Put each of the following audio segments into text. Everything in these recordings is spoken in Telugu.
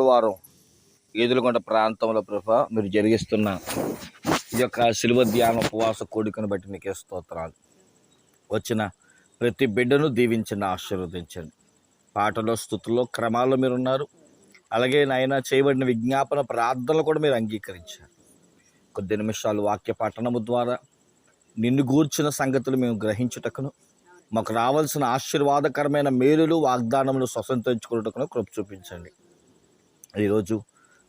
ఆదివారం ఈదులకొండ ప్రాంతంలో ప్రభా మీరు జరిగిస్తున్న ఈ యొక్క శిలువ ధ్యాన ఉపవాస కూడికను బట్టి మీకే స్తోత్రాలు. వచ్చిన ప్రతి బిడ్డను దీవించండి, ఆశీర్వదించండి. పాటలో, స్తుతుల్లో, క్రమాల్లో మీరున్నారు. అలాగే నాయన చేయబడిన విజ్ఞాపన ప్రార్థనలు కూడా మీరు అంగీకరించారు. కొద్ది నిమిషాలు వాక్య పఠనము ద్వారా నిన్ను గూర్చిన సంగతులు మేము గ్రహించుటకును, మాకు రావాల్సిన ఆశీర్వాదకరమైన మేలులు, వాగ్దానములు స్వతంత్రించుకున్నటకును కృప చూపించండి. ఈరోజు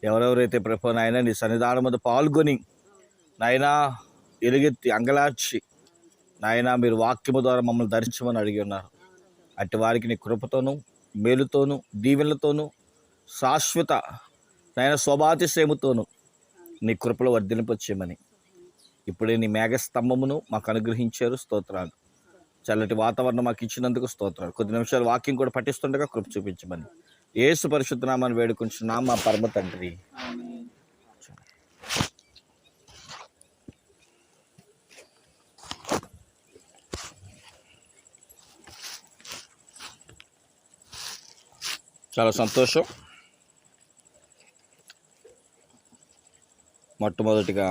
ఎవరెవరైతే ప్రభు నాయన నీ సన్నిధానం మీద పాల్గొని నాయన ఎలుగెత్తి అంగలార్చి నాయన మీరు వాక్యము ద్వారా మమ్మల్ని దర్శించమని అడిగి ఉన్నారు. అట్టి వారికి నీ కృపతోనూ, మేలుతోనూ, దీవెనలతోనూ, శాశ్వత నాయన శోభాతిశయముతోనూ నీ కృపలో వర్ధిలింపచేయమని ఇప్పుడే నీ మేఘస్తంభమును మాకు అనుగ్రహించారు. స్తోత్రాలు. చల్లటి వాతావరణం మాకు ఇచ్చినందుకు స్తోత్రాలు. కొద్ది నిమిషాలు వాక్యం కూడా పఠిస్తుండగా కృప చూపించమని యేసు పరిశుద్ధ నామాన్ని వేడుకుంటున్నాం మా పరమ తండ్రి. చాలా సంతోషం. మొట్టమొదటిగా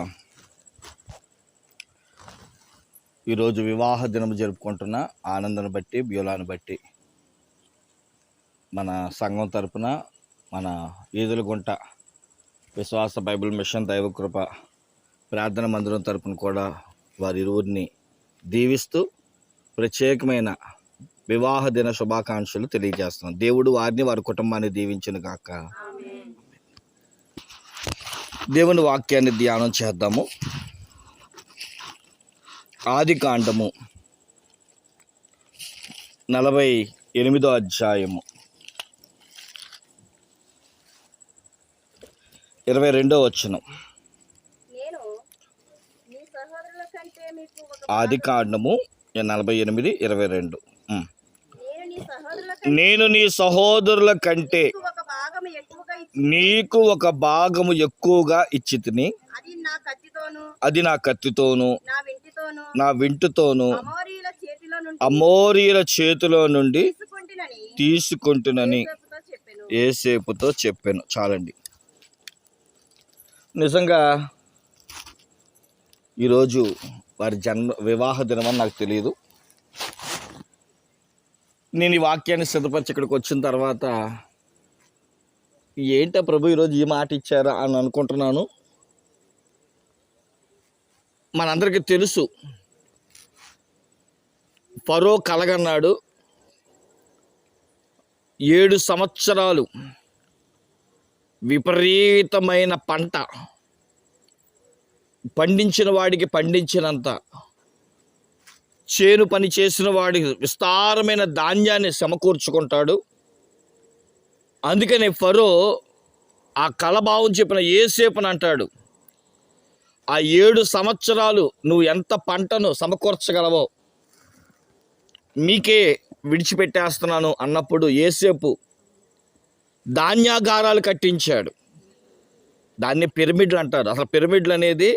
ఈరోజు వివాహ దినం జరుపుకుంటున్న ఆనందాన్ని బట్టి, బ్యూలాన్ని బట్టి మన సంఘం తరపున, మన ఈదులగుంట విశ్వాస బైబిల్ మిషన్ దైవకృప ప్రార్థన మందిరం తరపున కూడా వారి ఇరువురిని దీవిస్తూ ప్రత్యేకమైన వివాహ దిన శుభాకాంక్షలు తెలియజేస్తున్నాం. దేవుడు వారిని, వారి కుటుంబాన్ని దీవించును గాక. దేవుని వాక్యాన్ని ధ్యానం చేద్దాము. ఆదికాండము 48వ అధ్యాయము 22వ వచనం. ఆదికాండము 48:22. నేను నీ సహోదరుల కంటే నీకు ఒక భాగము ఎక్కువగా ఇచ్చితిని, అది నా కత్తితోను నా వింటితోను అమోరీల చేతిలో నుండి తీసుకుంటునని యోసేపుతో చెప్పాను. చాలండి. నిజంగా ఈరోజు వారి వివాహ దినమని నాకు తెలియదు. నేను ఈ వాక్యాన్ని సిద్ధపరిచి ఇక్కడికి వచ్చిన తర్వాత ఏంటో ప్రభు ఈరోజు ఈ మాట ఇచ్చారా అని అనుకుంటున్నాను. మనందరికీ తెలుసు, ఫరో కలగన్నాడు. 7 సంవత్సరాలు విపరీతమైన పంట, పండించిన వాడికి పండించినంత, చేను పని చేసిన వాడికి విస్తారమైన ధాన్యాన్ని సమకూర్చుకుంటాడు. అందుకని ఫరో ఆ కలభావం చెప్పిన యోసేపుని అంటాడు, ఆ 7 సంవత్సరాలు నువ్వు ఎంత పంటను సమకూర్చగలవో మీకే విడిచిపెట్టేస్తున్నాను అన్నప్పుడు యోసేపు ధాన్యాగారాలు కట్టించాడు. దాన్ని పిరమిడ్లు అంటారు. అసలు పిరమిడ్లు అనేది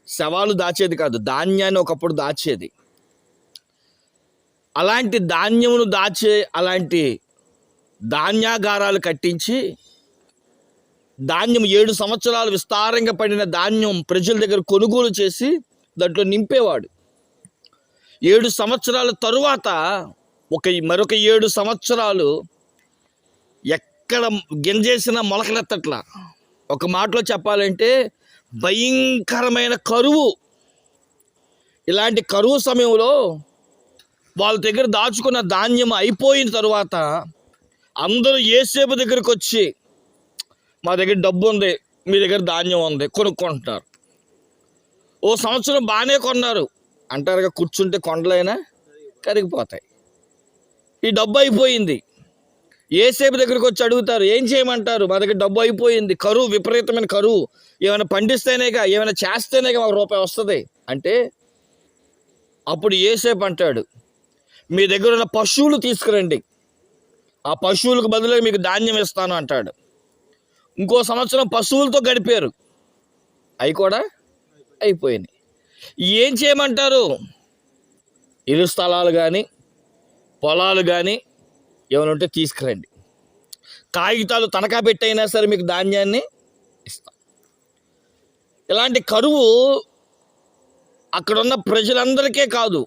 శవాలు దాచేది కాదు, ధాన్యాన్ని ఒకప్పుడు దాచేది. అలాంటి ధాన్యమును దాచే అలాంటి ధాన్యాగారాలు కట్టించి ధాన్యం 7 సంవత్సరాలు విస్తారంగా పడిన ధాన్యం ప్రజల దగ్గర కొనుగోలు చేసి దాంట్లో నింపేవాడు. 7 సంవత్సరాల తరువాత మరొక 7 సంవత్సరాలు ఎక్కడ గింజేసిన మొలకలెత్తట్లా. ఒక మాటలో చెప్పాలంటే భయంకరమైన కరువు. ఇలాంటి కరువు సమయంలో వాళ్ళ దగ్గర దాచుకున్న ధాన్యం అయిపోయిన తర్వాత అందరూ యోసేపు దగ్గరికి వచ్చి, మా దగ్గర డబ్బు ఉంది, మీ దగ్గర ధాన్యం ఉంది, కొనుక్కుంటున్నారు. ఓ సంవత్సరం బాగానే కొన్నారు అంటారుగా, కూర్చుంటే కొండలైనా కరిగిపోతాయి. ఈ డబ్బు అయిపోయింది. యోసేపు దగ్గరికి వచ్చి అడుగుతారు, ఏం చేయమంటారు? మా దగ్గర డబ్బు అయిపోయింది, కరువు, విపరీతమైన కరువు, ఏమైనా పండిస్తేనేగా, ఏమైనా చేస్తేనేగా మాకు రూపాయి వస్తుంది అంటే, అప్పుడు యోసేపు అంటాడు, మీ దగ్గర ఉన్న పశువులు తీసుకురండి, ఆ పశువులకు బదులుగా మీకు ధాన్యం ఇస్తాను అంటాడు. ఇంకో సంవత్సరం పశువులతో గడిపారు, అవి కూడా అయిపోయినాయి. ఏం చేయమంటారు? ఇరు స్థలాలు కానీ పొలాలు కానీ ఏమైనా ఉంటే తీసుకురండి. కాగితాలు తనఖా పెట్టైనా సరే మీకు ధాన్యాన్ని ఇస్తాం. ఇలాంటి కరువు అక్కడున్న ప్రజలందరికీ కాదు,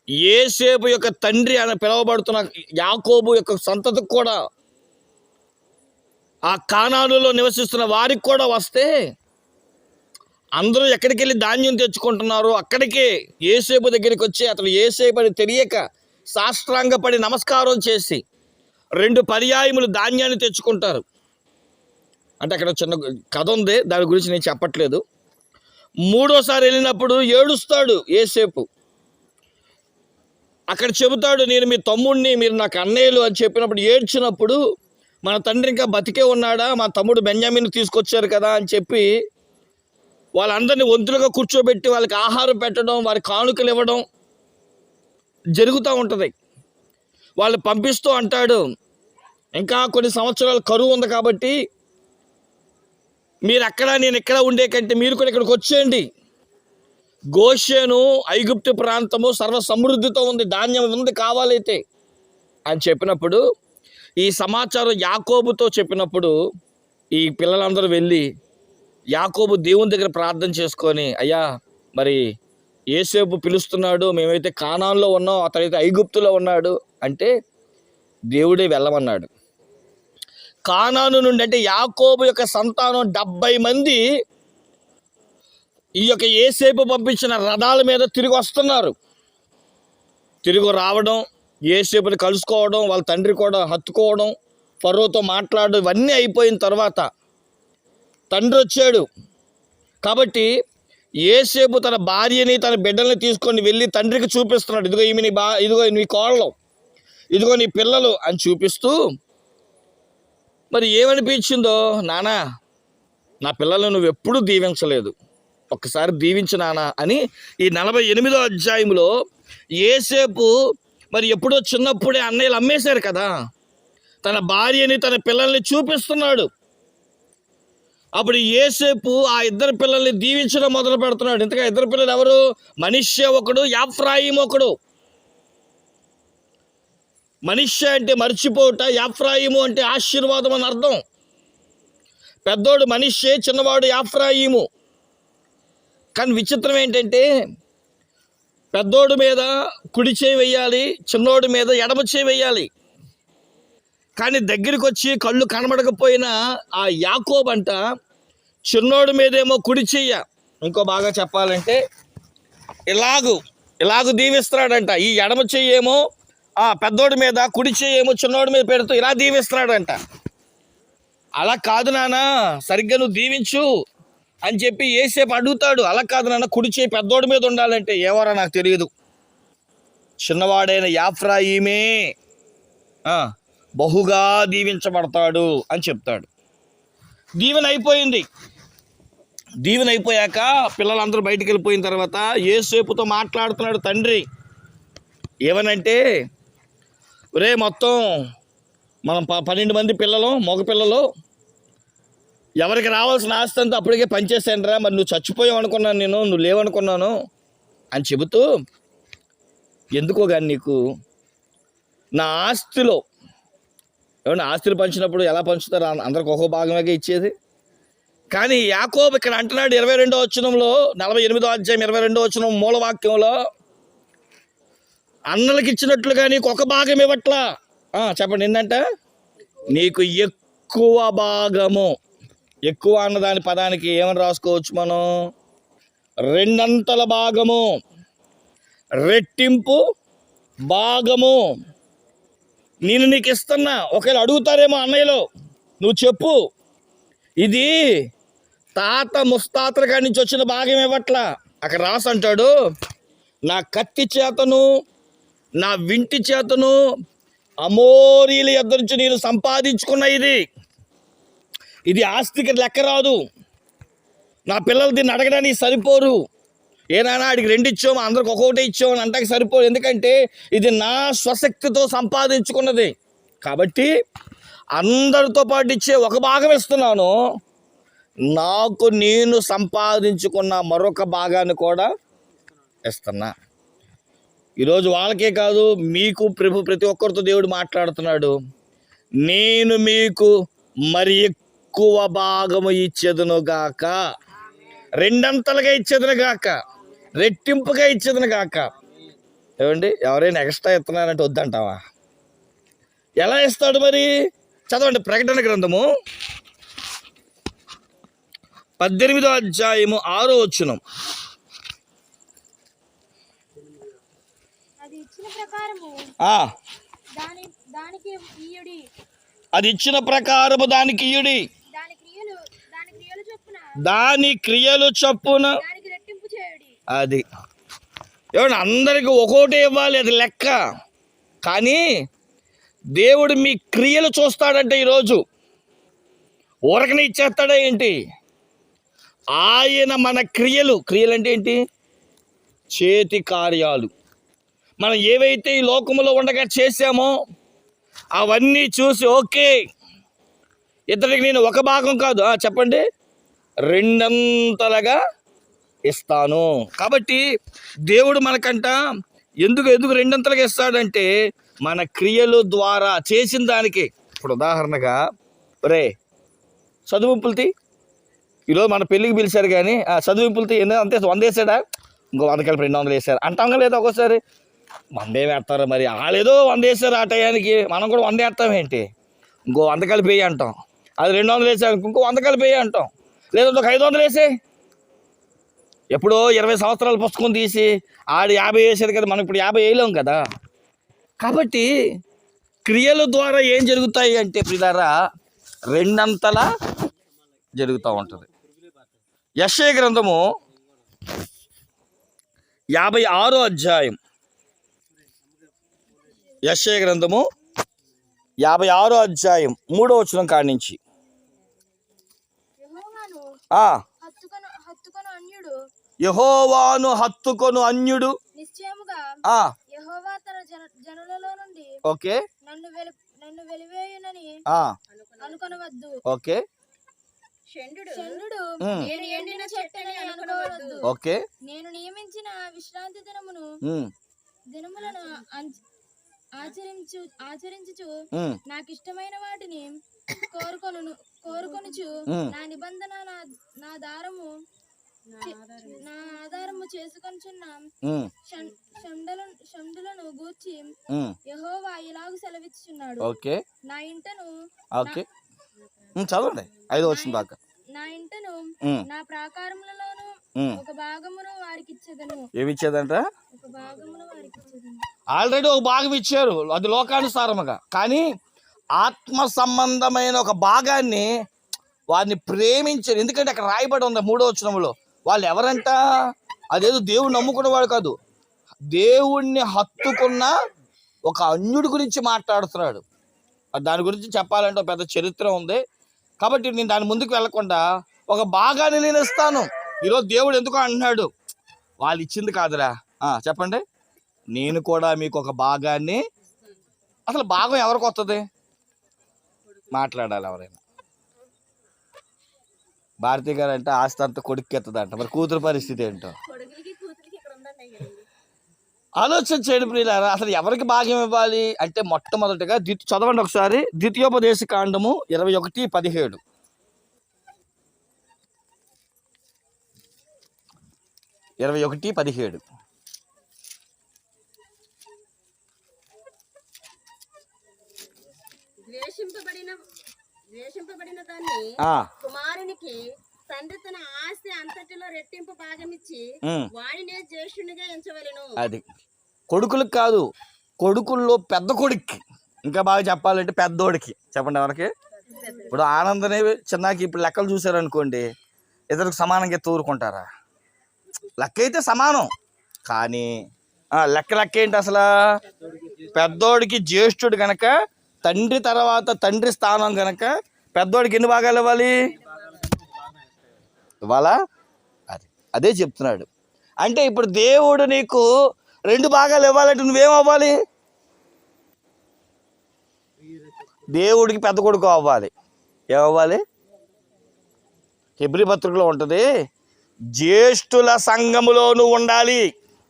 యోసేపు యొక్క తండ్రి అని పిలువబడుతున్న యాకోబు యొక్క సంతతికి కూడా, ఆ కానానులో నివసిస్తున్న వారికి కూడా వస్తే అందరూ ఎక్కడికి వెళ్ళి ధాన్యం తెచ్చుకుంటున్నారో అక్కడికే యోసేపు దగ్గరికి వచ్చి అతను యోసేపు అని తెలియక సాష్టాంగపడి నమస్కారం చేసి 2 పర్యాయములు ధాన్యాన్ని తెచ్చుకుంటారు. అంటే అక్కడ చిన్న కథ ఉంది, దాని గురించి నేను చెప్పట్లేదు. 3వసారి వెళ్ళినప్పుడు ఏడుస్తాడు యోసేపు. అక్కడ చెబుతాడు, నేను మీ తమ్ముడిని, మీరు నాకు అన్నయ్యలు అని చెప్పినప్పుడు ఏడ్చినప్పుడు, మన తండ్రి ఇంకా బతికే ఉన్నాడా, మా తమ్ముడు బెంజామిన్ తీసుకొచ్చారు కదా అని చెప్పి వాళ్ళందరినీ వంతులుగా కూర్చోబెట్టి వాళ్ళకి ఆహారం పెట్టడం, వారి కానుకలు ఇవ్వడం జరుగుతూ ఉంటుంది. వాళ్ళు పంపిస్తూ అంటాడు, ఇంకా కొన్ని సంవత్సరాలు కరువు ఉంది కాబట్టి మీరు అక్కడ నేను ఇక్కడ ఉండే కంటే మీరు కూడా ఇక్కడికి వచ్చేయండి. గోషేను ఐగుప్తు ప్రాంతము సర్వ సమృద్ధితో ఉంది, ధాన్యం ఉంది కావాలైతే అని చెప్పినప్పుడు, ఈ సమాచారం యాకోబుతో చెప్పినప్పుడు ఈ పిల్లలందరూ వెళ్ళి యాకోబు దేవుని దగ్గర ప్రార్థన చేసుకొని, అయ్యా మరి యోసేపు పిలుస్తున్నాడు, మేమైతే కానాన్లో ఉన్నాం, అతడైతే ఐగుప్తులో ఉన్నాడు అంటే దేవుడే వెళ్ళమన్నాడు. కానాను నుండి అంటే యాకోబు యొక్క సంతానం 70 మంది ఈ యొక్క యోసేపు పంపించిన రథాల మీద తిరిగి వస్తున్నారు. తిరిగి రావడం, యోసేపుని కలుసుకోవడం, వాళ్ళ తండ్రి కూడా హత్తుకోవడం, ఫరోతో మాట్లాడడం, ఇవన్నీ అయిపోయిన తర్వాత తండ్రి వచ్చాడు కాబట్టి యోసేపు తన భార్యని తన బిడ్డల్ని తీసుకొని వెళ్ళి తండ్రికి చూపిస్తున్నాడు. ఇదిగో ఈమె ఇదిగో నీ కోళ్ళం, ఇదిగో నీ పిల్లలు అని చూపిస్తూ, మరి ఏమనిపించిందో, నానా నా పిల్లలను నువ్వు ఎప్పుడూ దీవించలేదు, ఒక్కసారి దీవించు నానా అని ఈ 48వ అధ్యాయంలో యోసేపు మరి ఎప్పుడో చిన్నప్పుడే అన్నయ్యలు అమ్మేశారు కదా, తన భార్యని తన పిల్లల్ని చూపిస్తున్నాడు. అప్పుడు యోసేపు ఆ 2 పిల్లల్ని దీవించడం మొదలు పెడుతున్నాడు. ఇంతగా 2 పిల్లలు ఎవరు? మనష్షే ఒకడు, ఎఫ్రాయిము ఒకడు. మనష్షే అంటే మర్చిపోవుట, ఎఫ్రాయిము అంటే ఆశీర్వాదం అని అర్థం. పెద్దోడు మనష్షే, చిన్నవాడు ఎఫ్రాయిము. కానీ విచిత్రం ఏంటంటే పెద్దోడు మీద కుడి చేయి వెయ్యాలి, చిన్నోడి మీద ఎడమ చేయి వెయ్యాలి. కానీ దగ్గరికి వచ్చి కళ్ళు కనబడకపోయినా ఆ యాకోబు అంట చిన్నోడి మీదేమో కుడి చెయ్య, ఇంకో బాగా చెప్పాలంటే ఇలాగు దీవిస్తున్నాడంట. ఈ ఎడమ చెయ్యేమో ఆ పెద్దోడి మీద, కుడి చెయ్యేమో చిన్నోడి మీద పెడుతూ ఇలా దీవిస్తున్నాడంట. అలా కాదు నాన్న, సరిగ్గా నువ్వు దీవించు అని చెప్పి యోసేపు అడుగుతాడు. అలా కాదు నాన్న, కుడి చేయి పెద్దోడి మీద ఉండాలంటే, ఏమోరా నాకు తెలియదు, చిన్నవాడైన ఎఫ్రాయిమే బహుగా దీవించబడతాడు అని చెప్తాడు. దీవెన అయిపోయింది. దీవెన అయిపోయాక పిల్లలందరూ బయటికి వెళ్ళిపోయిన తర్వాత యోసేపుతో మాట్లాడుతున్నాడు తండ్రి. ఏమనంటే, రే మొత్తం మనం 12 మంది పిల్లలు, మగ పిల్లలు, ఎవరికి రావాల్సిన ఆస్తి అంతా అప్పటికే పనిచేసాను రా, మరి నువ్వు చచ్చిపోయావు అనుకున్నాను, నువ్వు లేవనుకున్నాను అని చెబుతూ, ఎందుకో కానీ నీకు నా ఆస్తిలో, ఏమన్నా ఆస్తులు పంచినప్పుడు ఎలా పంచుతారు, అందరికి ఒక్కో భాగమే ఇచ్చేది. కానీ యాకోబు ఇక్కడ అంటున్నాడు 22వ వచనంలో, 48వ అధ్యాయం 22వ వచనం మూలవాక్యంలో, అన్నలకి ఇచ్చినట్లుగా నీకు ఒక భాగం ఇవ్వట్లా. చెప్పండి ఏంటంట, నీకు ఎక్కువ భాగము. ఎక్కువ అన్న దాని పదానికి ఏమని రాసుకోవచ్చు మనం? 2 అంతల భాగము, రెట్టింపు భాగము నేను నీకు ఇస్తున్నా. ఒకవేళ అడుగుతారేమో అన్నయ్యలో, నువ్వు చెప్పు, ఇది తాత ముస్తాతల కాడి నుంచి వచ్చిన భాగం ఇవ్వట్లా. అక్కడ రాసి అంటాడు, నా కత్తి చేతను నా వింటి చేతను అమోరీల యొద్ద నుంచి నేను సంపాదించుకున్న ఇది ఆస్తికి లెక్క రాదు. నా పిల్లలు దీన్ని అడగడానికి సరిపోరు. ఏనానా ఆడికి 2 ఇచ్చాము, అందరికి ఒక్కొక్కటే ఇచ్చాము అని అంటానికి సరిపోదు. ఎందుకంటే ఇది నా స్వశక్తితో సంపాదించుకున్నది కాబట్టి అందరితో పాటు ఇచ్చే ఒక భాగం ఇస్తున్నాను, నాకు నేను సంపాదించుకున్న మరొక భాగాన్ని కూడా ఇస్తున్నా. ఈరోజు వాళ్ళకే కాదు, మీకు ప్రభు ప్రతి ఒక్కరితో దేవుడు మాట్లాడుతున్నాడు. నేను మీకు మరి ఎక్కువ భాగము ఇచ్చేదను గాక, రెండంతలుగా ఇచ్చేదను గాక, రెట్టింపుగా ఇచ్చేదను గాక. ఏమండి, ఎవరైనా ఎక్స్ట్రా ఇస్తున్నారంటే వద్దంటావా? ఎలా ఇస్తాడు మరి? చదవండి ప్రకటన గ్రంథము 18వ అధ్యాయము 6వ వచనం. అది ఇచ్చిన ప్రకారము దానికి ఇయుడి, దాని క్రియలు చొప్పున అది. ఏమండి, అందరికి ఒక్కోటి ఇవ్వాలి, అది లెక్క. కానీ దేవుడు మీ క్రియలు చూస్తాడంటే ఈరోజు ఊరకనే ఇచ్చేస్తాడా ఏంటి? ఆయన మన క్రియలు అంటే ఏంటి? చేతి కార్యాలు. మనం ఏవైతే ఈ లోకములో ఉండగా చేసామో అవన్నీ చూసి, ఓకే ఇతడికి నేను ఒక భాగం కాదు, చెప్పండి, రెండంతలుగా ఇస్తాను. కాబట్టి దేవుడు మనకంట ఎందుకు రెండంతలుగా ఇస్తాడంటే మన క్రియలు ద్వారా చేసిన దానికి. ఇప్పుడు ఉదాహరణగా, రే చదువుంపులతి, ఈరోజు మన పెళ్ళికి పిలిచారు కానీ చదువుంపులతి అంతే 100 వేసాడా, ఇంకో 100 కలిపి 200 వేసారు అంటాం లేదా? ఒక్కోసారి 100 వేస్తారు, మరి వాళ్ళేదో 100 వేస్తారు ఆ టయానికి, మనం కూడా 100 వేస్తాం ఏంటి, ఇంకో 100 కలిపి వేయి అంటాం. అది 200 వేసారు, ఇంకో 100 కలిపి వేయి అంటాం. లేదా ఒక 500 వేసే. ఎప్పుడో 20 సంవత్సరాల పుస్తకం తీసి ఆడు 50 వేసాడు కదా, మనం ఇప్పుడు 50 వేయలేం కదా. కాబట్టి క్రియల ద్వారా ఏం జరుగుతాయి అంటే ప్రియులారా, రెండంతలా జరుగుతూ ఉంటుంది. యెషయా గ్రంథము 56వ అధ్యాయం, యెషయా గ్రంథము 56వ అధ్యాయం 3వ వచనం కాడి నుంచి. యెహోవాను హత్తుకొను అన్యుడు ఓకే ఓకే ఓకే. నేను నియమించిన విశ్రాంతి దినములను ఆచరించుచు నాకు ఇష్టమైన వాటిని కోరుకొనుచు నా నిబంధన నా ఆధారము చేసుకొనుచున్న షండులను గూర్చి యెహోవా ఇలాగు సెలవిచ్చుచున్నాడు. నా ఇంటను చదవండి 5వ వచనం దాకా. నా ఇంటను నా ప్రాకారములలోను ఒక భాగమును వారికి ఇచ్చేదను. ఏమిచ్చేదంట? ఒక భాగమును వారికి ఇచ్చేదను. ఆల్రెడీ ఒక భాగం ఇచ్చారు, అది లోకానుసారముగా. కానీ ఆత్మ సంబంధమైన ఒక భాగాన్ని వారిని ప్రేమించారు. ఎందుకంటే అక్కడ రాయబడి ఉంది 3వ వచనంలో, వాళ్ళు ఎవరంట? అదేదో దేవుడిని నమ్ముకున్నవాడు కాదు, దేవుణ్ణి హత్తుకున్న ఒక అన్యుడి గురించి మాట్లాడుతున్నాడు. దాని గురించి చెప్పాలంటే ఒక పెద్ద చరిత్ర ఉంది. కాబట్టి నేను దాని ముందుకు వెళ్లకుండా ఒక భాగాన్ని నేను ఇస్తాను. ఈరోజు దేవుడు ఎందుకో అంటున్నాడు, వాళ్ళు ఇచ్చింది కాదురా, చెప్పండి, నేను కూడా మీకు ఒక భాగాన్ని. అసలు భాగం ఎవరికి వస్తుంది? మాట్లాడాలి ఎవరైనా. భారతి గారు అంటే ఆస్తి అంతా కొడుక్కి ఎత్తదంట, మరి కూతురు పరిస్థితి ఏంటో ఆలోచన చేయడం ప్రియులారా. అసలు ఎవరికి భాగ్యం ఇవ్వాలి అంటే మొట్టమొదటిగా చదవండి ఒకసారి, ద్వితీయోపదేశ కాండము 21:17. ద్వేషింపబడిన దాన్ని కుమారునికి తండ్రి తన ఆస్తి అంతటిలో రెట్టింపు భాగమిచ్చి వాడినే జ్యేష్ఠునిగా ఎంచవలెను. అది కొడుకులకు కాదు, కొడుకుల్లో పెద్ద కొడుక్కి, ఇంకా బాగా చెప్పాలంటే పెద్దోడికి. చెప్పండి ఎవరికి? ఇప్పుడు ఆనందనే చిన్నకి ఇప్పుడు లెక్కలు చూసారనుకోండి, ఇద్దరికి సమానంగా తూరుకుంటారా? లెక్క అయితే సమానం, కానీ లెక్క ఏంటి అసలు? పెద్దోడికి జ్యేష్ఠుడు గనక, తండ్రి తర్వాత తండ్రి స్థానం గనక పెద్దోడికి ఎన్ని భాగాలు ఇవ్వాలి? ఇవ్వాలా? అదే చెప్తున్నాడు. అంటే ఇప్పుడు దేవుడు నీకు 2 భాగాలు ఇవ్వాలంటే నువ్వేమవ్వాలి? దేవుడికి పెద్ద కొడుకు అవ్వాలి. ఏమవ్వాలి? హెబ్రీ పత్రికలో ఉంటుంది, జ్యేష్ఠుల సంఘములో నువ్వు ఉండాలి.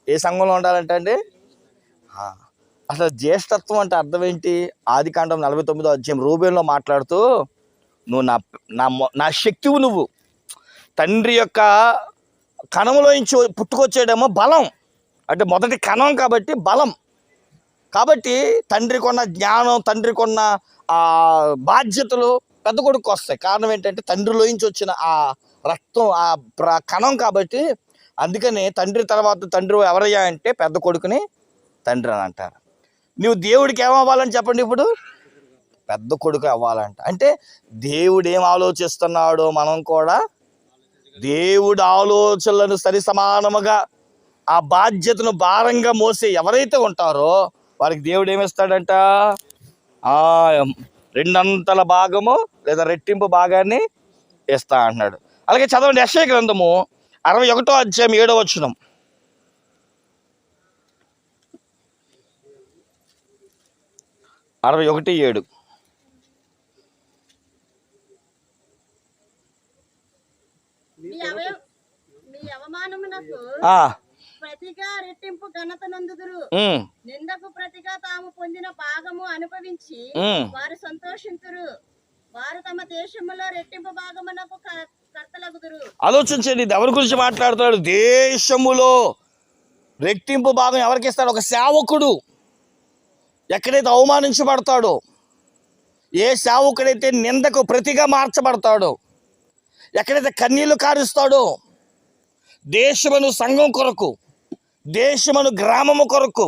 ఏ సంఘంలో ఉండాలంటే అండి? అసలు జ్యేష్ఠత్వం అంటే అర్థం ఏంటి? ఆదికాండం 49వ అధ్యాయం రూబేన్లో మాట్లాడుతూ, నువ్వు నా నా నా శక్తివు, నువ్వు తండ్రి యొక్క కణంలో నుంచి పుట్టుకొచ్చేడేమో బలం, అంటే మొదటి కణం కాబట్టి బలం. కాబట్టి తండ్రికి ఉన్న జ్ఞానం, తండ్రికి ఉన్న బాధ్యతలు పెద్ద కొడుకు వస్తాయి. కారణం ఏంటంటే తండ్రిలోంచి వచ్చిన ఆ రక్తం, ఆ కణం. కాబట్టి అందుకని తండ్రి తర్వాత తండ్రి ఎవరయ్యా అంటే పెద్ద కొడుకుని తండ్రి అని అంటారు. నువ్వు దేవుడికి ఏమవ్వాలని చెప్పండి, ఇప్పుడు పెద్ద కొడుకు అవ్వాలంట. అంటే దేవుడు ఏం ఆలోచిస్తున్నాడో మనం కూడా దేవుడు ఆలోచనలను సరి సమానముగా ఆ బాధ్యతను భారంగా మోసే ఎవరైతే ఉంటారో వారికి దేవుడు ఏమిస్తాడంట? 2 భాగము లేదా రెట్టింపు భాగాన్ని ఇస్తా అంటున్నాడు. అలాగే చదవండి యెషయా గ్రంథము 61వ అధ్యాయం 7వ వచనం. 61:7. మీ అవమానమునకు ప్రతిగా రెట్టింపు ఘనత నందుదురు. నిందకు ప్రతిగా తాము పొందిన భాగము అనుభవించి వారు సంతోషింతురు. వారు తమ దేశములో రెట్టింపు భాగమునకు కర్తలగుదురు. ఆలోచించండి, ఎవరి గురించి మాట్లాడుతాడు? దేశములో రెట్టింపు భాగం ఎవరికి ఇస్తాడు? ఒక సేవకుడు ఎక్కడైతే అవమానించబడతాడో, ఏ సేవకుడైతే నిందకు ప్రతిగా మార్చబడతాడో, ఎక్కడైతే కన్నీళ్లు కారుస్తాడో, దేశమును సంఘం కొరకు, దేశమును గ్రామము కొరకు,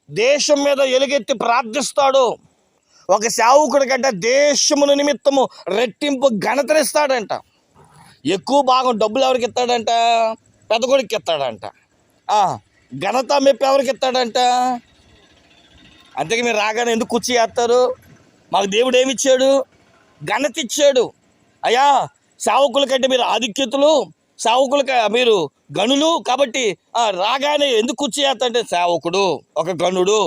దేశం మీద ఎలుగెత్తి ప్రార్థిస్తాడో, ఒక సేవకుడి కంటే దేశమును నిమిత్తము రెట్టింపు ఘనతనిస్తాడంట. ఎక్కువ భాగం డబ్బులు ఎవరికి ఇస్తాడంట? పెద్ద కొడుకు ఇస్తాడంట. ఘనత మెప్పి ఎవరికి ఇస్తాడంట? అంతేగా మీరు రాగానే ఎందుకు కుర్చీ వేస్తారు? మాకు దేవుడు ఏమి ఇచ్చాడు? ఘనత ఇచ్చాడు. అయ్యా సేవకుల కంటే మీరు ఆధిక్యతలు, సేవకులకి మీరు గనులు. కాబట్టి రాగానే ఎందుకు కుర్చీ వేస్తాడంటే సేవకుడు ఒక గనుడు.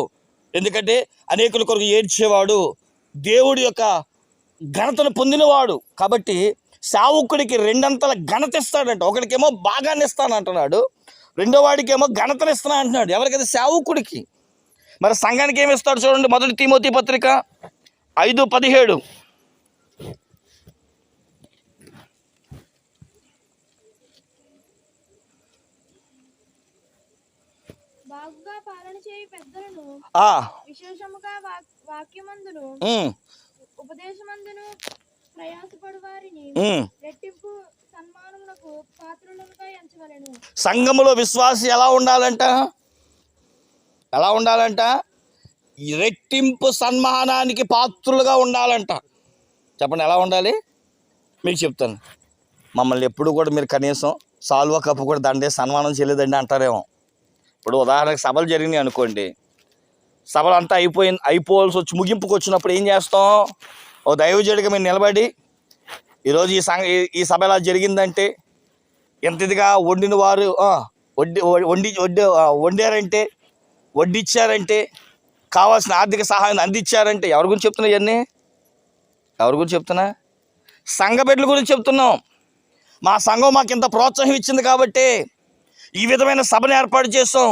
ఎందుకంటే అనేకుల కొరకు ఏడ్చేవాడు, దేవుడి యొక్క ఘనతను పొందినవాడు. కాబట్టి సేవకుడికి 2 ఘనత ఇస్తాడంట. ఒకడికేమో భాగాన్ని ఇస్తానంటున్నాడు, రెండో వాడికేమో ఘనతను ఇస్తాను అంటున్నాడు. ఎవరికైతే సేవకుడికి. మరి సంఘానికి ఏమి ఇస్తాడు చూడండి, 1 తిమోతి పత్రిక 5:17. బాగుగా పాలన చేయి పెద్దలను విశేషముగా వాక్యమందును ఉపదేశమందును ప్రయాసపడు వారిని రెట్టింపు సన్మానమునకు పాత్రులుగా ఎంచవలెను. సంఘములో విశ్వాసి ఎలా ఉండాలంట? రెట్టింపు సన్మానానికి పాత్రులుగా ఉండాలంట. చెప్పండి ఎలా ఉండాలి? మీకు చెప్తాను. మమ్మల్ని ఎప్పుడు కూడా మీరు కనీసం సాల్వా కప్పు కూడా దండే సన్మానం చేయలేదండి అంటారేమో. ఇప్పుడు ఉదాహరణకు సభలు జరిగినాయి అనుకోండి, సభలు అంతా అయిపోవాల్సి వచ్చి ముగింపుకు వచ్చినప్పుడు ఏం చేస్తాం? ఓ దైవజనుడిగా మీరు నిలబడి, ఈరోజు ఈ సభ ఎలా జరిగిందంటే, ఎంత ఇదిగా వండిన వారు వండారంటే, వడ్డిచ్చారంటే, కావాల్సిన ఆర్థిక సహాయం అందించారంటే, ఎవరి గురించి చెప్తున్నా? ఇవన్నీ ఎవరి గురించి చెప్తున్నా? సంఘ బిడ్డల గురించి చెప్తున్నాం. మా సంఘం మాకు ఇంత ప్రోత్సాహం ఇచ్చింది కాబట్టి ఈ విధమైన సభను ఏర్పాటు చేస్తాం,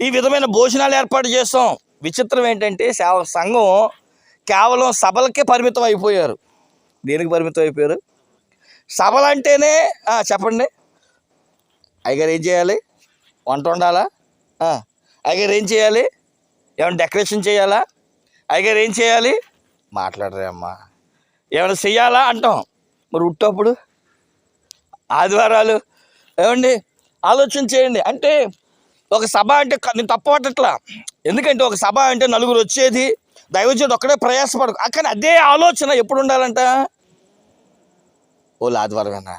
ఈ విధమైన భోజనాలు ఏర్పాటు చేస్తాం. విచిత్రం ఏంటంటే సంఘం కేవలం సభలకే పరిమితం అయిపోయారు. దేనికి పరిమితం అయిపోయారు? సభలు అంటేనే చెప్పండి, అయ్యగారు ఏం చేయాలి? వంట వండాలా? అయ్యగారు ఏం చేయాలి? ఏమైనా డెకరేషన్ చేయాలా? అయ్యగారు ఏం చేయాలి? మాట్లాడరే అమ్మా, ఏమైనా చెయ్యాలా అంటాం. మరి ఉట్టప్పుడు ఆదివారాలు ఏమండి ఆలోచన చేయండి. అంటే ఒక సభ అంటే నేను తప్పట్లా, ఎందుకంటే ఒక సభ అంటే నలుగురు వచ్చేది, దైవజనుడు ఒక్కడే ప్రయాసపడు. కానీ అదే ఆలోచన ఎప్పుడు ఉండాలంట? ఆదివారమేనా?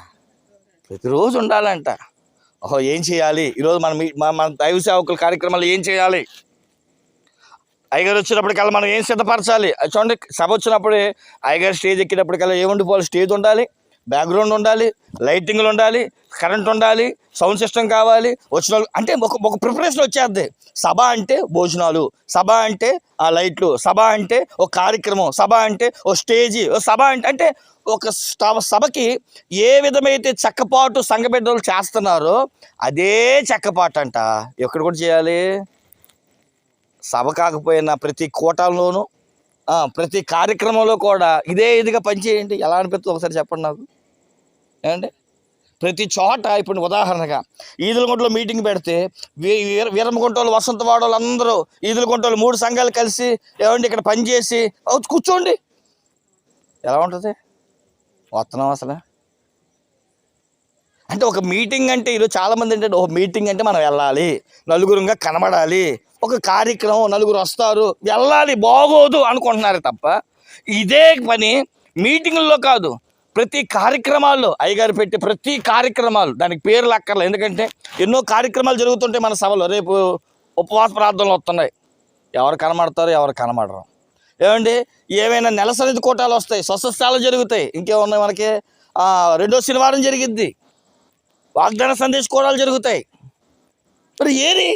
ప్రతిరోజు ఉండాలంట. ఏం చేయాలి ఈరోజు మన దైవ సేవకుల కార్యక్రమాలు ఏం చేయాలి? అయ్యగారు వచ్చినప్పటికల్లా మనం ఏం సిద్ధపరచాలి? చూడండి, సభ వచ్చినప్పుడే అయ్యగారు స్టేజ్ ఎక్కినప్పటికల్లా ఏముండి పోవాలి? స్టేజ్ ఉండాలి, బ్యాక్గ్రౌండ్ ఉండాలి, లైటింగ్లు ఉండాలి, కరెంట్ ఉండాలి, సౌండ్ సిస్టమ్ కావాలి. వచ్చిన అంటే ఒక ప్రిపరేషన్ వచ్చేద్ది. సభ అంటే భోజనాలు, సభ అంటే ఆ లైట్లు, సభ అంటే ఒక కార్యక్రమం, సభ అంటే ఒక స్టేజీ, సభ అంటే ఒక సభకి ఏ విధమైతే చెక్కపాటు సంఘ బిడ్డలు చేస్తున్నారో అదే చెక్కపాటు అంట ఎక్కడ కూడా చేయాలి? సభ కాకపోయినా ప్రతి కూటంలోనూ ప్రతి కార్యక్రమంలో కూడా ఇదే ఇదిగా పనిచేయండి. ఎలా అనిపిస్తుంది ఒకసారి చెప్పండి నాకు. ఏమండి, ప్రతి చోట ఇప్పుడు ఉదాహరణగా ఈదులగుంటలో మీటింగ్ పెడితే వీరమ్మగుంట వాళ్ళు, వసంతవాడ వాళ్ళు అందరూ ఈదులగుంట వాళ్ళు 3 సంఘాలు కలిసి ఏమండి ఇక్కడ పనిచేసి కూర్చోండి. ఎలా ఉంటుంది? వస్తున్నాం అసలు అంటే ఒక మీటింగ్ అంటే ఈరోజు చాలామంది ఏంటంటే ఒక మీటింగ్ అంటే మనం వెళ్ళాలి, నలుగురుగా కనబడాలి, ఒక కార్యక్రమం నలుగురు వస్తారు వెళ్ళాలి, బాగోదు అనుకుంటున్నారు తప్ప ఇదే పని మీటింగుల్లో కాదు, ప్రతి కార్యక్రమాల్లో అయ్యగారు పెట్టి ప్రతి కార్యక్రమాలు, దానికి పేర్లు అక్కర్లేదు. ఎందుకంటే ఎన్నో కార్యక్రమాలు జరుగుతుంటాయి మన సభలో. రేపు ఉపవాస ప్రార్థనలు వస్తున్నాయి, ఎవరు కనబడతారు ఎవరు కనబడరు. ఏమండి, ఏమైనా నెలసరిది కూటాలు వస్తాయి, స్వస్థశాలు జరుగుతాయి, ఇంకేమున్నాయి మనకి, 2వ శనివారం జరిగిద్ది, వాగ్దాన సందేశ కూడాలు జరుగుతాయి. మరి ఏది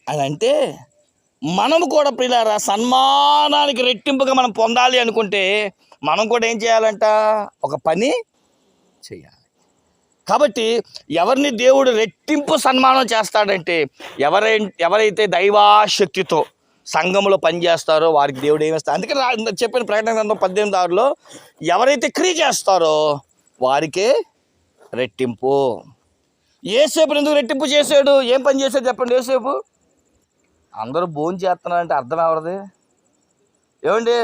అని అంటే మనము కూడా ప్రియులారా సన్మానానికి రెట్టింపుగా మనం పొందాలి అనుకుంటే మనం కూడా ఏం చేయాలంట? ఒక పని చేయాలి. కాబట్టి ఎవరిని దేవుడు రెట్టింపు సన్మానం చేస్తాడంటే ఎవరైతే దైవాశక్తితో సంఘంలో పనిచేస్తారో వారికి దేవుడు ఏమిస్తాడు. అందుకే చెప్పిన ప్రకటన గ్రంథం 18:6లో ఎవరైతే క్రియ చేస్తారో వారికే రెట్టింపు. యేసేపు ఎందుకు రెట్టింపు చేశాడు? ఏం పని చేశాడు చెప్పండి? యేసేపు అందరూ భోజనం చేస్తున్నారంటే అర్థం ఎవరిది? ఏమండి,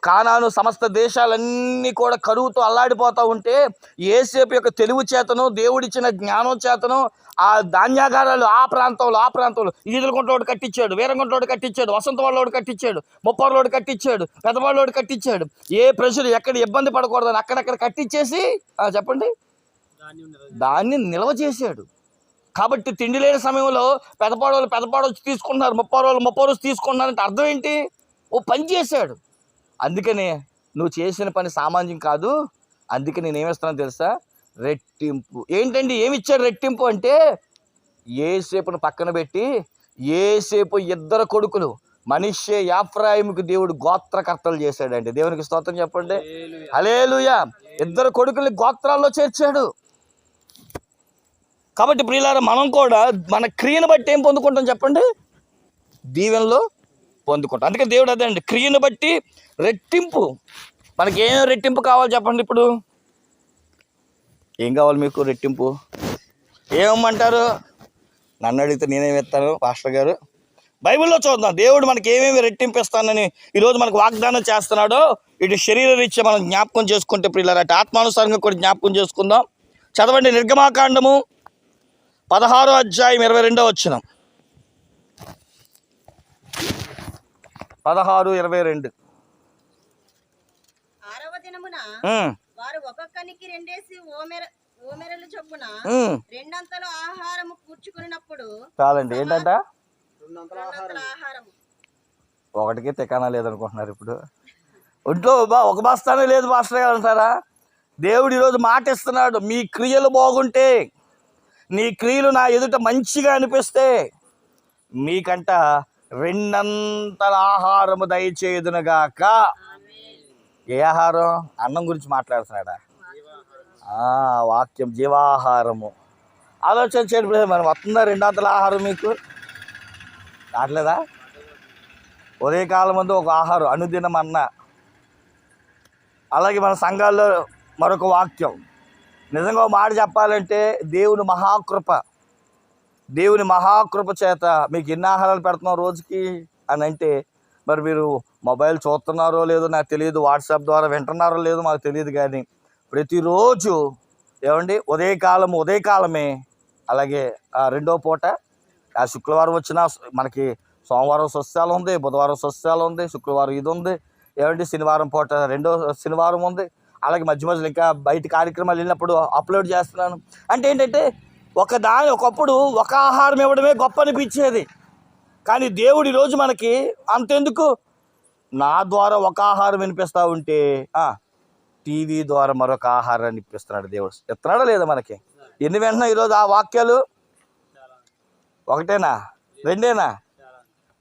కానాను సమస్త దేశాలన్నీ కూడా కరువుతో అల్లాడిపోతూ ఉంటే యేసేపు యొక్క తెలివి చేతను, దేవుడిచ్చిన జ్ఞానం చేతను ఆ ధాన్యాగారాలు ఆ ప్రాంతంలో ఈదులగుంటలోడు కట్టించాడు, వీరంగుంటలోడు కట్టించాడు, వసంతవాళ్ళోడు కట్టించాడు, ముప్పారులోడు కట్టించాడు, పెదవాళ్ళోడు కట్టించాడు. ఏ ప్రజలు ఎక్కడ ఇబ్బంది పడకూడదని అక్కడక్కడ కట్టించేసి చెప్పండి దాన్ని నిల్వ చేశాడు. కాబట్టి తిండి లేని సమయంలో పెదపాడు వచ్చి తీసుకున్నారు, ముప్పారు వచ్చి తీసుకున్నారంటే అర్థం ఏంటి? ఓ పని చేశాడు. అందుకనే నువ్వు చేసిన పని సామాన్యం కాదు. అందుకే నేను ఏమిస్తానో తెలుసా? రెట్టింపు. ఏంటండి ఏమిచ్చాడు రెట్టింపు అంటే? యేసేపును పక్కన పెట్టి యేసేపు 2 కొడుకులు మనష్షే, ఎఫ్రాయిముకు దేవుడు గోత్రకర్తలు చేశాడండి. దేవునికి స్తోత్రం చెప్పండి. హల్లెలూయా. 2 కొడుకుల్ని గోత్రాల్లో చేర్చాడు. కాబట్టి ప్రియులారా మనం కూడా మన క్రియను బట్టి ఏం పొందుకుంటాం చెప్పండి? దీవెనలో పొందుకుంటాం. అందుకే దేవుడు అదే అండి, క్రియను బట్టి రెట్టింపు. మనకి ఏం రెట్టింపు కావాలి చెప్పండి? ఇప్పుడు ఏం కావాలి మీకు రెట్టింపు? ఏమమ్మంటారు? నన్ను అడిగితే నేనేమి ఇస్తాను పాస్టర్ గారు? బైబిల్లో చూద్దాం దేవుడు మనకి ఏమేమి రెట్టింపు ఇస్తానని ఈరోజు మనకు వాగ్దానం చేస్తున్నాడో ఇటు శరీర రీత్యా మనం జ్ఞాపకం చేసుకుంటే ప్రియులారా అటు ఆత్మానుసారంగా కూడా జ్ఞాపకం చేసుకుందాం. చదవండి నిర్గమాకాండము 16వ అధ్యాయం 22వ వచనం. 16:22. 6వ దినమున వారు ఒక్కొక్కనికి 2 ఓమెరలు చొప్పున 2 అంతలు ఆహారము కూర్చుకున్నప్పుడు చాలండి. ఏంటంట? 2 అంతల ఆహారము. ఒకటికి తికానా లేదనుకుంటున్నారు ఇప్పుడు. ఒంట్లో ఒక బస్తానే లేదు మాస్టర్ గారు అంటారా? దేవుడు ఈరోజు మాట ఇస్తున్నాడు, మీ క్రియలు బాగుంటే, నీ క్రియలు నా ఎదుట మంచిగా అనిపిస్తే మీకంట 2 అంతల ఆహారము దయచేయుదునుగాక. ఏ ఆహారం? అన్నం గురించి మాట్లాడుతున్నాడా? వాక్యం, జీవాహారము. ఆలోచన చేయండి. మనం వస్తుందా 2 అంతల ఆహారం మీకు రావట్లేదా? ఉదయకాలం ముందు ఒక ఆహారం, అనుదినం అన్న. అలాగే మన సంఘాల్లో మరొక వాక్యం. నిజంగా మాట చెప్పాలంటే దేవుని మహాకృప చేత మీకు ఎన్ని ఆహారాలు పెడుతున్నాం రోజుకి అని అంటే, మరి మీరు మొబైల్ చూస్తున్నారో లేదో నాకు తెలియదు, వాట్సాప్ ద్వారా వింటున్నారో లేదో మాకు తెలియదు, కానీ ప్రతిరోజు ఏమండి ఉదయకాలమే, అలాగే 2వ పూట, శుక్రవారం వచ్చినా మనకి సోమవారం స్వస్థశాల ఉంది, బుధవారం స్వస్థశాల ఉంది, శుక్రవారం ఇది ఉంది, ఏమంటే శనివారం పూట 2వ శనివారం ఉంది. అలాగే మధ్య మధ్యలో ఇంకా బయట కార్యక్రమాలు వెళ్ళినప్పుడు అప్లోడ్ చేస్తున్నాను. అంటే ఏంటంటే ఒకప్పుడు ఒక ఆహారం ఇవ్వడమే గొప్ప అనిపించేది, కానీ దేవుడు ఈరోజు మనకి అంతెందుకు, నా ద్వారా ఒక ఆహారం వినిపిస్తూ ఉంటే టీవీ ద్వారా మరొక ఆహారాన్ని ఇప్పిస్తున్నాడు దేవుడు. ఇస్తున్నాడా లేదా మనకి? ఎన్ని వెంటనే ఈరోజు ఆ వాక్యాలు? ఒకటేనా? 2ఏనా?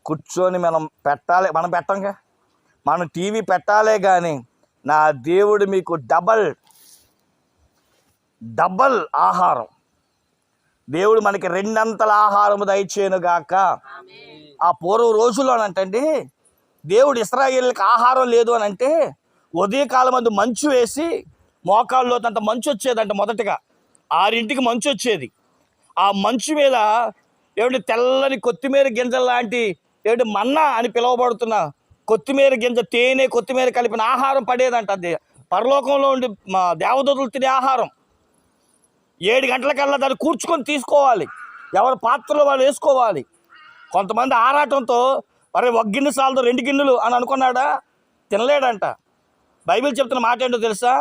కూర్చొని మనం పెట్టాలి. మనం పెట్టంగా, మనం టీవీ పెట్టాలే కానీ నా దేవుడు మీకు డబల్ ఆహారం, దేవుడు మనకి రెండంతల ఆహారము దయచేయనుగాక. ఆ పూర్వ రోజుల్లోనంటండి దేవుడు ఇశ్రాయేలుకి ఆహారం లేదు అని అంటే ఉదయకాలం అందు మంచు వేసి మోకాల్లో అంత మంచు వచ్చేదంట. మొదటగా 6ంటికి మంచు వచ్చేది. ఆ మంచు మీద ఏమిటి తెల్లని కొత్తిమీర గింజల లాంటి ఏమిటి మన్నా అని పిలువబడుతున్న కొత్తిమీర గింజ, తేనె కొత్తిమీర కలిపిన ఆహారం పడేదంట. అది పరలోకంలో ఉండి మా దేవదూతలు తినే ఆహారం. 7 గంటలకల్లా దాన్ని కూర్చుకొని తీసుకోవాలి, ఎవరి పాత్రలో వాళ్ళు వేసుకోవాలి. కొంతమంది ఆరాటంతో మరి 1 గిన్నె సాలదు 2 గిన్నెలు అని అనుకున్నాడా, తినలేడంట. బైబిల్ చెప్తున్న మాట ఏంటో తెలుసా?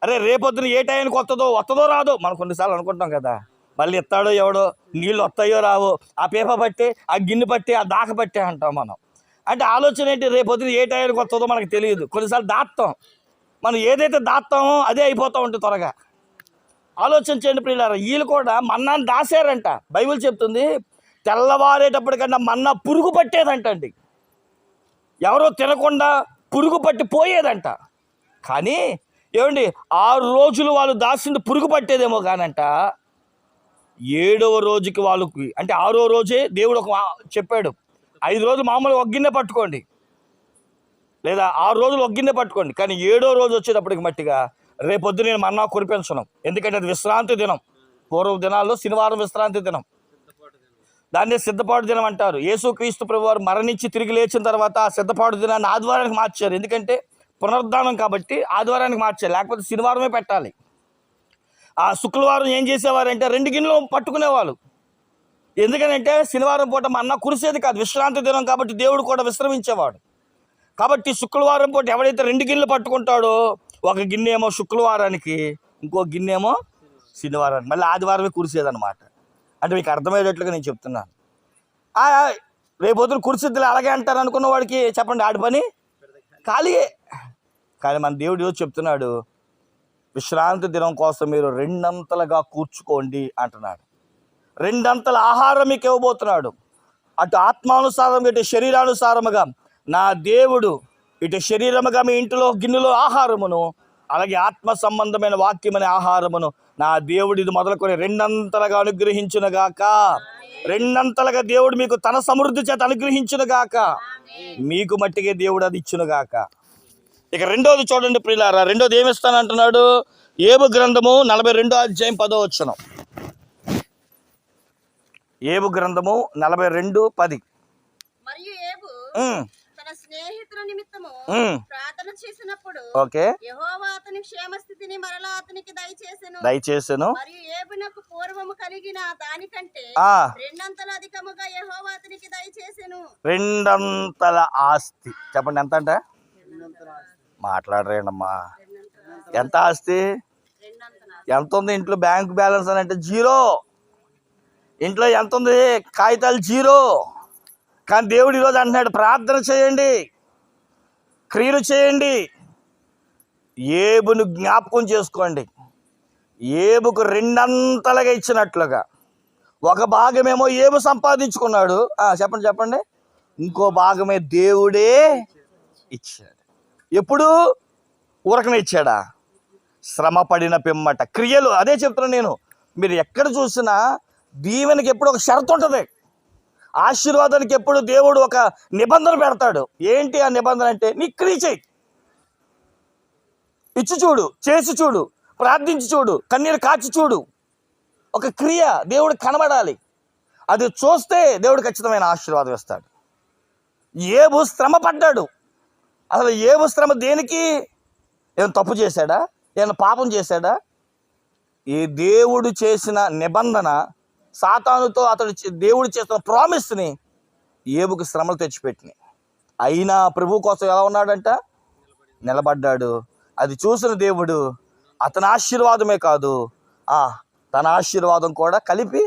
అరే రేపొద్దున ఏ టైంకి వస్తుందో రాదో మనం కొన్నిసార్లు అనుకుంటాం కదా, మళ్ళీ ఎత్తాడో ఎవడో, నీళ్ళు వస్తాయో రావో, ఆ పేప పట్టే, ఆ గిన్నె పట్టే, ఆ దాక పట్టే అంటాం మనం. అంటే ఆలోచన ఏంటి, రేపొద్దున ఏ టైంకి వస్తుందో మనకు తెలియదు. కొన్నిసార్లు దాస్తాం, మనం ఏదైతే దాస్తామో అదే అయిపోతూ ఉంటుంది త్వరగా. ఆలోచన చేయండి ప్రియులారా, వీళ్ళు కూడా మన్నాన్ని దాశారంట. బైబిల్ చెప్తుంది తెల్లవారేటప్పటికన్నా మన్నా పురుగు పట్టేదంటండి. ఎవరో తినకుండా పురుగు పట్టి పోయేదంట. కానీ ఏమండి 6 రోజులు వాళ్ళు దాచింది పురుగు పట్టేదేమో కానంట, 7వ రోజుకి వాళ్ళకి, అంటే 6వ రోజే దేవుడు ఒక చెప్పాడు, 5 రోజులు మామూలుగా 1 గిన్నె పట్టుకోండి, లేదా 6 రోజులు 1 గిన్నె పట్టుకోండి, కానీ 7వ రోజు వచ్చేటప్పటికి మట్టిగా రేపొద్దు నేను మన్నా కురిపించను. ఎందుకంటే అది విశ్రాంతి దినం. పూర్వ దినాల్లో శనివారం విశ్రాంతి దినం, దాన్నే సిద్ధపాటు దినం అంటారు. యేసుక్రీస్తు ప్రభువారు మరణించి తిరిగి లేచిన తర్వాత ఆ సిద్ధపాటు దినాన్ని ఆదివారానికి మార్చారు. ఎందుకంటే పునరుద్ధానం కాబట్టి ఆదివారానికి మార్చారు, లేకపోతే శనివారమే పెట్టాలి. ఆ శుక్రవారం ఏం చేసేవారంటే 2 గిన్నెలు పట్టుకునేవాళ్ళు. ఎందుకనంటే శనివారం పూట మన్నా కురిసేది కాదు, విశ్రాంతి దినం కాబట్టి దేవుడు కూడా విశ్రమించేవాడు. కాబట్టి శుక్రవారం పూట ఎవడైతే 2 గిన్నెలు పట్టుకుంటాడో, 1 గిన్నె ఏమో శుక్రవారానికి, ఇంకో గిన్నె ఏమో శనివారానికి, మళ్ళీ ఆదివారమే కురిసేదన్నమాట. అంటే మీకు అర్థమయ్యేటట్లుగా నేను చెప్తున్నాను. రేపొద్దున కురిసిద్దులు అలాగే అంటారు అనుకున్న వాడికి చెప్పండి, ఆడి పని ఖాళీయే. కానీ మన దేవుడు ఈరోజు చెప్తున్నాడు, విశ్రాంతి దినం కోసం మీరు 2 అంతలుగా కూర్చుకోండి అంటున్నాడు. 2 అంతల ఆహారం మీకు ఇవ్వబోతున్నాడు. అటు ఆత్మానుసారం ఇటు శరీరానుసారముగా నా దేవుడు ఇటు శరీరముగా మీ ఇంటిలో గిన్నెలో ఆహారమును, అలాగే ఆత్మ సంబంధమైన వాక్యమనే ఆహారమును నా దేవుడు ఇది మొదలుకొని 2 అంతలుగా అనుగ్రహించునుగాక. 2 అంతలుగా దేవుడు మీకు తన సమృద్ధి చేత అనుగ్రహించునుగాక. మీకు మట్టిగే దేవుడు అది ఇచ్చునుగాక. ఇక రెండోది చూడండి ప్రియులారా, రెండోది ఏమిస్తానంటున్నాడు? ఏబు గ్రంథము 42వ అధ్యాయం 10వ వచనం. ఏబు గ్రంథము 42:10. మరియు ఏబు తన స్నేహితుల నిమిత్తము ప్రార్థన చేసినప్పుడు ఓకే, యెహోవా అతని క్షేమ స్థితిని మరలా అతనికి దయచేసెను. మరియు ఏబునకు పూర్వము కలిగిన దానికంటే 2 అంతలు అధికముగా యెహోవా అతనికి దయచేసెను. 2 అంతల ఆస్తి. చెప్పండి ఎంత అంటే? మాట్లాడరేనమ్మా. ఎంత ఆస్తి? ఎంత ఉంది ఇంట్లో? బ్యాంక్ బ్యాలెన్స్ అని అంటే 0. ఇంట్లో ఎంత ఉంది? కాగితాలు 0. కానీ దేవుడు ఈరోజు అంటున్నాడు, ప్రార్థన చేయండి, క్రియలు చేయండి. ఏబును జ్ఞాపకం చేసుకోండి. ఏబుకు 2 అంతలుగా ఇచ్చినట్లుగా. 1 భాగమేమో ఏబు సంపాదించుకున్నాడు, చెప్పండి, ఇంకో భాగమే దేవుడే ఇచ్చాడు. ఎప్పుడు? ఊరకనే ఇచ్చాడా? శ్రమ పడిన పిమ్మట క్రియలు. అదే చెప్తున్నాను నేను, మీరు ఎక్కడ చూసినా దీవెనకి ఎప్పుడు ఒక షరతు ఉంటుంది. ఆశీర్వాదానికి ఎప్పుడు దేవుడు ఒక నిబంధన పెడతాడు. ఏంటి ఆ నిబంధన అంటే, నీ క్రియ చేయి, ఇచ్చి చూడు, చేసి చూడు, ప్రార్థించి చూడు, కన్నీరు కాచి చూడు. ఒక క్రియ దేవుడు కనబడాలి. అది చూస్తే దేవుడు ఖచ్చితమైన ఆశీర్వాదం ఇస్తాడు. ఏబు శ్రమ పడ్డాడు. అసలు ఏబు శ్రమ దేనికి? ఏమైనా తప్పు చేశాడా? ఏమైనా పాపం చేశాడా? ఈ దేవుడు చేసిన నిబంధన, సాతానుతో అతడు దేవుడు చేసిన ప్రామిస్ని ఏబుకు శ్రమలు తెచ్చిపెట్టినాయి. అయినా ప్రభు కోసం ఎలా ఉన్నాడంట? నిలబడ్డాడు. అది చూసిన దేవుడు అతని ఆశీర్వాదమే కాదు, తన ఆశీర్వాదం కూడా కలిపి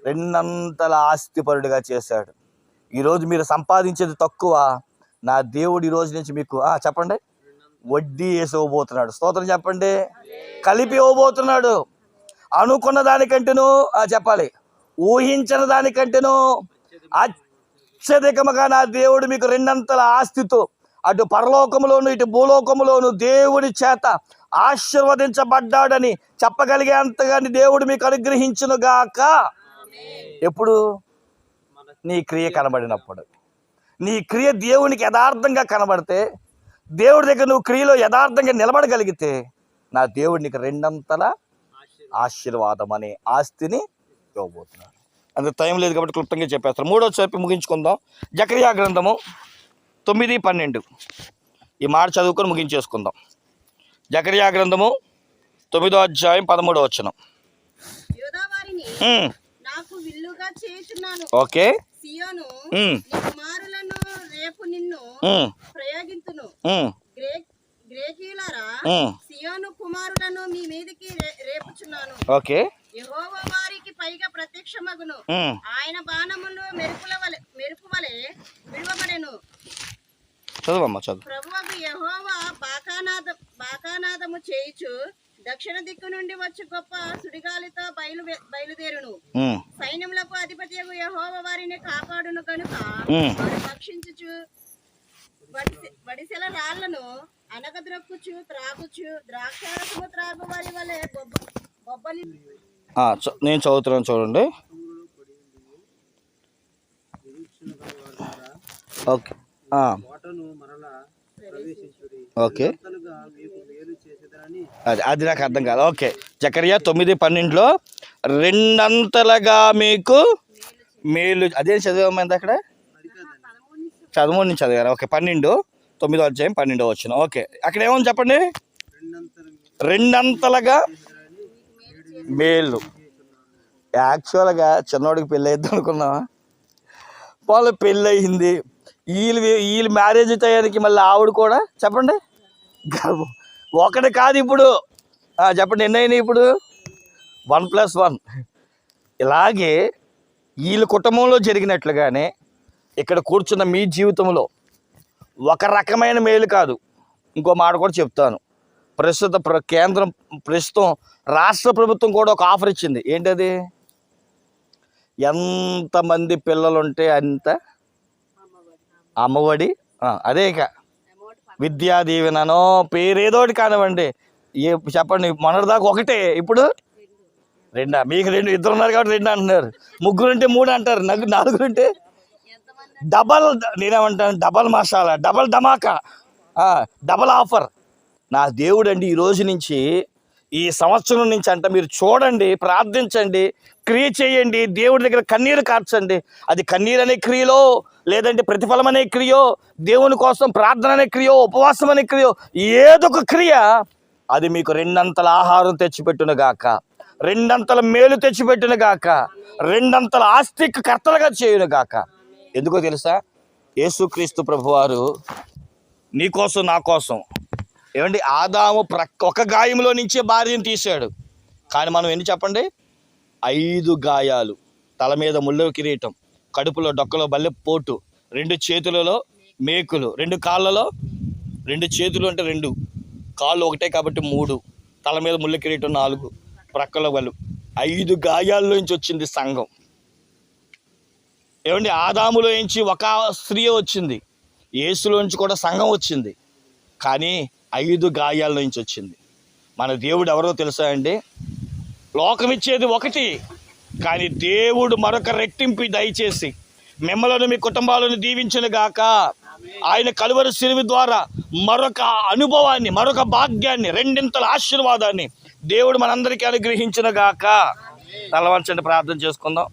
2 అంతల ఆస్తిపరుడిగా చేశాడు. ఈరోజు మీరు సంపాదించేది తక్కువ, నా దేవుడు ఈరోజు నుంచి మీకు చెప్పండి, వడ్డీ వేసి ఇవ్వబోతున్నాడు. స్తోత్రం చెప్పండి. కలిపి ఇవ్వబోతున్నాడు. అనుకున్న దానికంటేను చెప్పాలి, ఊహించిన దానికంటేను అత్యధికముగా నా దేవుడు మీకు 2 అంతల ఆస్తితో అటు పరలోకములోను ఇటు భూలోకములోను దేవుడి చేత ఆశీర్వదించబడ్డాడని చెప్పగలిగేంతగా దేవుడు మీకు అనుగ్రహించునుగాక. ఎప్పుడు? నీ క్రియ కనబడినప్పుడు. నీ క్రియ దేవునికి యథార్థంగా కనబడితే, దేవుడి దగ్గర నువ్వు క్రియలో యథార్థంగా నిలబడగలిగితే, నా దేవుడు నీకు 2 అంతల ఆశీర్వాదం అనే ఆస్తిని ఇవ్వబోతున్నాడు. అంత టైం లేదు కాబట్టి క్లుప్తంగా చెప్పేస్తాను. 3వ చెప్పి ముగించుకుందాం. జకర్యా గ్రంథము 9:12 ఈ మాట చదువుకొని ముగించేసుకుందాం. జకర్యా గ్రంథము 9వ అధ్యాయం 13వ వచనం. యూదా వారిని నాకు విల్లుగా చేయుచున్నాను. ఓకే. సియోను నీ కుమారులను రేపు నిన్ను ప్రయోగింతును. గ్రేకీయులారా, సియోను కుమారులను మీ మీదికి రేపుచున్నాను. ఓకే. యెహోవా వారికి పైగా ప్రత్యక్షమగును. ఆయన బాణములు మెరుపు వలె విడువబడెను. చదువమ్మా చదువు. ప్రభువకు యెహోవా బాకానాదము చేయుచు దక్షిణ దిక్కు నుండి వచ్చి గొప్ప సుడిగాలితో బయలుదేరును. సైన్యములకు అధిపతియగు యెహోవా వారిని కాపాడును కనుక వారు భక్షించుచు వడిసెల రాళ్లను అనగద్రొక్కుచు త్రాగుచు ద్రాక్షారసము త్రాగు వారి వలె బొబ్బలి. నేను చదువుతున్నాను చూడండి. ఓకే. ఓకే, అది నాకు అర్థం కాదు. ఓకే. జకర్యా 9:12 2 అంతలుగా మీకు మేలు. అదే చదివామైంది అక్కడ 13 నుంచి చదివారు. ఓకే. 12 9వ అధ్యాయం 12వ వచనం. ఓకే. అక్కడ ఏమని చెప్పండి? 2 అంతలుగా మేలు. యాక్చువల్గా చిన్నోడికి పెళ్ళి అయిద్దాం అనుకున్నావా? వాళ్ళ పెళ్ళి అయింది. వీళ్ళు మ్యారేజ్ టయానికి మళ్ళీ ఆవిడ కూడా చెప్పండి ఒకటి కాదు ఇప్పుడు. చెప్పండి ఎన్ని అయినాయి ఇప్పుడు? 1+1. ఇలాగే వీళ్ళ కుటుంబంలో జరిగినట్లుగానే ఇక్కడ కూర్చున్న మీ జీవితంలో ఒక రకమైన మేలు కాదు, ఇంకో మాట కూడా చెప్తాను. ప్రస్తుతం రాష్ట్ర ప్రభుత్వం కూడా ఒక ఆఫర్ ఇచ్చింది. ఏంటది? ఎంతమంది పిల్లలుంటే అంత అమ్మఒడి, అదే ఇక విద్యా దీవెననో పేరేదోటి కానివ్వండి. చెప్పండి, మొన్నటిదాకా ఒకటే, ఇప్పుడు 2. మీకు 2, 2 ఉన్నారు కాబట్టి 2 అంటున్నారు. 3 ఉంటే 3 అంటారు. 4 ఉంటే డబల్. నేనేమంటాను? డబల్ మసాలా, డబల్ ధమాకా, డబల్ ఆఫర్. నా దేవుడు అండి ఈ రోజు నుంచి, ఈ సంవత్సరం నుంచి అంట మీరు చూడండి, ప్రార్థించండి, క్రియ చేయండి, దేవుడి దగ్గర కన్నీరు కార్చండి. అది కన్నీరు అనే క్రియలో, లేదంటే ప్రతిఫలం అనే క్రియో, దేవుని కోసం ప్రార్థన అనే క్రియో, ఉపవాసం అనే క్రియో, ఏదొక క్రియ అది మీకు 2 అంతల ఆహారం తెచ్చిపెట్టును గాక, 2 అంతల మేలు తెచ్చిపెట్టును గాక, 2 అంతల ఆస్తికి కర్తలుగా చేయును గాక. ఎందుకో తెలుసా? యేసుక్రీస్తు ప్రభువారు నీ కోసం నా కోసం, ఏమండి, ఆదాము ఒక గాయంలో నుంచే భార్యను తీశాడు. కానీ మనం ఎన్ని చెప్పండి? 5 గాయాలు. తల మీద ముళ్ళ కిరీటం, కడుపులో డొక్కలో బల్లె పోటు, 2 చేతులలో మేకులు, 2 కాళ్ళలో, 2 చేతులు అంటే 2 కాళ్ళు ఒకటే కాబట్టి 3, తల మీద ముళ్ళ కిరీటం 4, ప్రక్కలో వాళ్ళు 5 గాయాల్లో నుంచి వచ్చింది సంఘం. ఏమండి, ఆదాములో నుంచి ఒక స్త్రీ వచ్చింది, యేసులో నుంచి కూడా సంఘం వచ్చింది. కానీ 5 గాయాల నుంచి వచ్చింది. మన దేవుడు ఎవరో తెలుసా అండి? లోకం ఇచ్చేది ఒకటి, కానీ దేవుడు మరొక రెట్టింపు దయచేసి మిమ్మల్ని మీ కుటుంబాలను దీవించును గాక. ఆయన కలువరి శిలువ ద్వారా మరొక అనుభవాన్ని, మరొక భాగ్యాన్ని, 2 అంతల ఆశీర్వాదాన్ని దేవుడు మనందరికీ అనుగ్రహించును గాక. తలవంచండి, ప్రార్థన చేసుకుందాం.